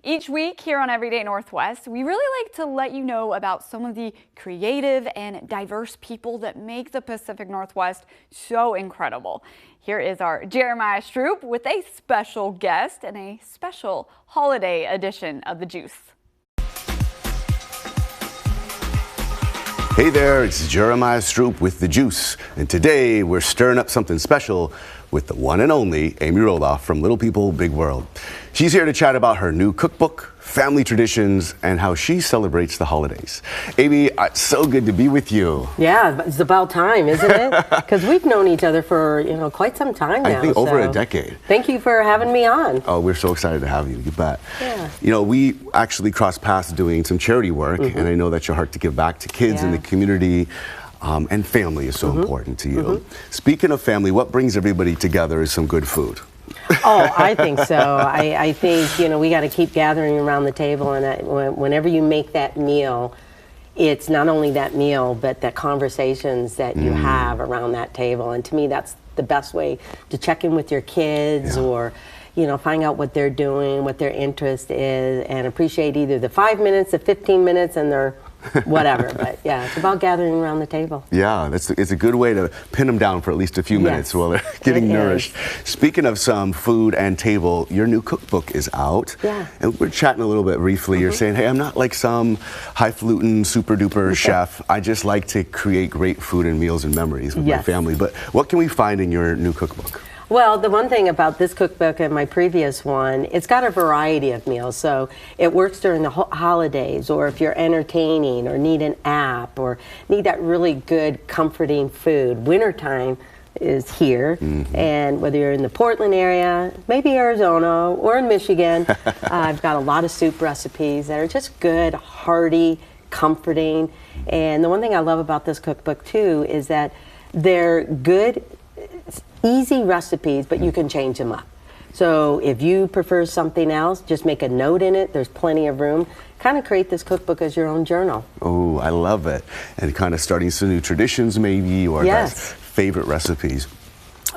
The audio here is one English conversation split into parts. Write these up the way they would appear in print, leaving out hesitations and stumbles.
Each week here on Everyday Northwest, we really like to let you know about some of the creative and diverse people that make the Pacific Northwest so incredible. Here is our Jeremiah Stroup with a special guest and a special holiday edition of The Juice. Hey there, it's Jeremiah Stroup with The Juice, and today we're stirring up something special with the one and only Amy Roloff from Little People, Big World. She's here to chat about her new cookbook, family traditions, and how she celebrates the holidays. Amy, it's so good to be with you. Yeah, it's about time, isn't it? Because we've known each other for, quite some time now. I think over a decade. Thank you for having me on. Oh, we're so excited to have you. You bet. Yeah. We actually crossed paths doing some charity work, and I know that your heart to give back to kids in the community and family is so important to you. Speaking of family, what brings everybody together is some good food. Oh, I think so. I think, we got to keep gathering around the table, and whenever you make that meal, it's not only that meal, but the conversations that you have around that table. And to me, that's the best way to check in with your kids or, find out what they're doing, what their interest is, and appreciate either the 5 minutes, the 15 minutes, and their whatever. But yeah, it's about gathering around the table. Yeah, it's a good way to pin them down for at least a few minutes while they're getting nourished. Speaking of some food and table, your new cookbook is out. Yeah. And we're chatting a little bit briefly. You're saying, hey, I'm not like some highfalutin, super duper chef. I just like to create great food and meals and memories with my family. But what can we find in your new cookbook? Well, the one thing about this cookbook and my previous one, it's got a variety of meals. So it works during the holidays, or if you're entertaining or need an app or need that really good comforting food. Wintertime is here, and whether you're in the Portland area, maybe Arizona, or in Michigan, I've got a lot of soup recipes that are just good, hearty, comforting. And the one thing I love about this cookbook too is that they're good, easy recipes, but you can change them up. So if you prefer something else, just make a note in it. There's plenty of room. Kind of create this cookbook as your own journal. Oh, I love it. And kind of starting some new traditions maybe, or favorite recipes.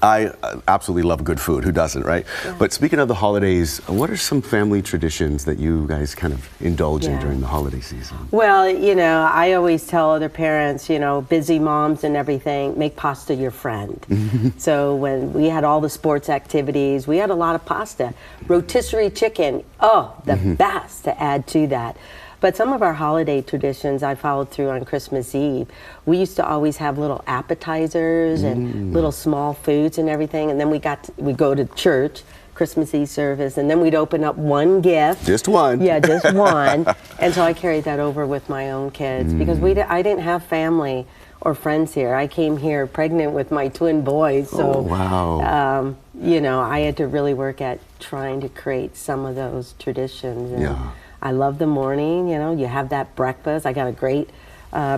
I absolutely love good food. Who doesn't, right? Yeah. But speaking of the holidays, what are some family traditions that you guys kind of indulge in during the holiday season? Well, I always tell other parents, busy moms and everything, make pasta your friend. So when we had all the sports activities, we had a lot of pasta. Rotisserie chicken, the best to add to that. But some of our holiday traditions I followed through on Christmas Eve. We used to always have little appetizers and little small foods and everything. And then we'd go to church, Christmas Eve service, and then we'd open up one gift. Just one. Yeah, just one. And so I carried that over with my own kids because I didn't have family or friends here. I came here pregnant with my twin boys. So, I had to really work at trying to create some of those traditions. And I love the morning, you have that breakfast. I got a great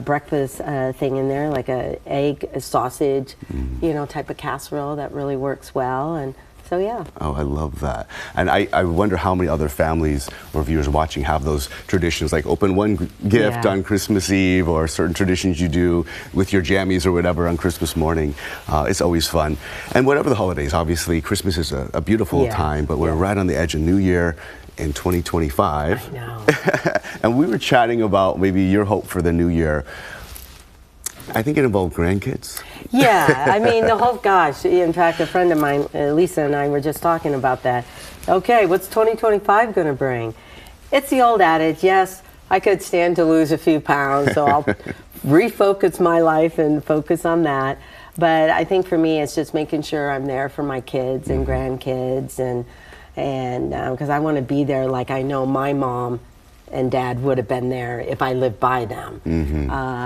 breakfast thing in there, like a egg, a sausage, type of casserole that really works well. And so, yeah. Oh, I love that. And I wonder how many other families or viewers watching have those traditions, like open one gift on Christmas Eve, or certain traditions you do with your jammies or whatever on Christmas morning. It's always fun. And whatever the holidays, obviously, Christmas is a beautiful time, but we're right on the edge of New Year in 2025. I know. And we were chatting about maybe your hope for the new year. I think it involved grandkids. Yeah, I mean, in fact, a friend of mine, Lisa, and I were just talking about that. Okay, what's 2025 going to bring? It's the old adage, yes, I could stand to lose a few pounds, so I'll refocus my life and focus on that. But I think for me, it's just making sure I'm there for my kids and grandkids, and because I want to be there like I know my mom and dad would have been there if I lived by them,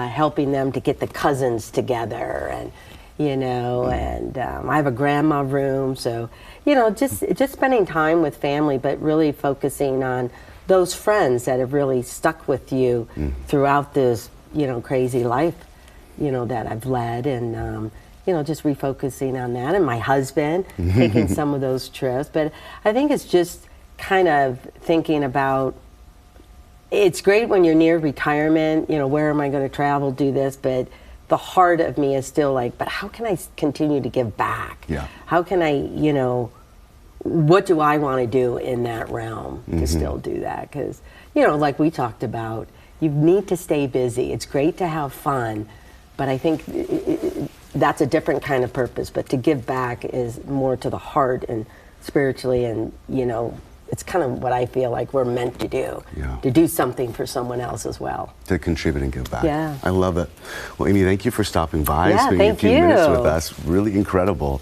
helping them to get the cousins together, and and I have a grandma room, so just spending time with family, but really focusing on those friends that have really stuck with you throughout this crazy life that I've led, and just refocusing on that, and my husband taking some of those trips. But I think it's just kind of thinking about, it's great when you're near retirement, where am I going to travel, do this, but the heart of me is still like, but how can I continue to give back? Yeah. How can I, what do I want to do in that realm to still do that? Because, like we talked about, you need to stay busy. It's great to have fun, but I think that's a different kind of purpose. But to give back is more to the heart and spiritually, and it's kind of what I feel like we're meant to do, to do something for someone else as well. To contribute and give back. Yeah. I love it. Well, Amy, thank you for stopping by, Yeah, spending a thank few you. minutes with us. Really incredible.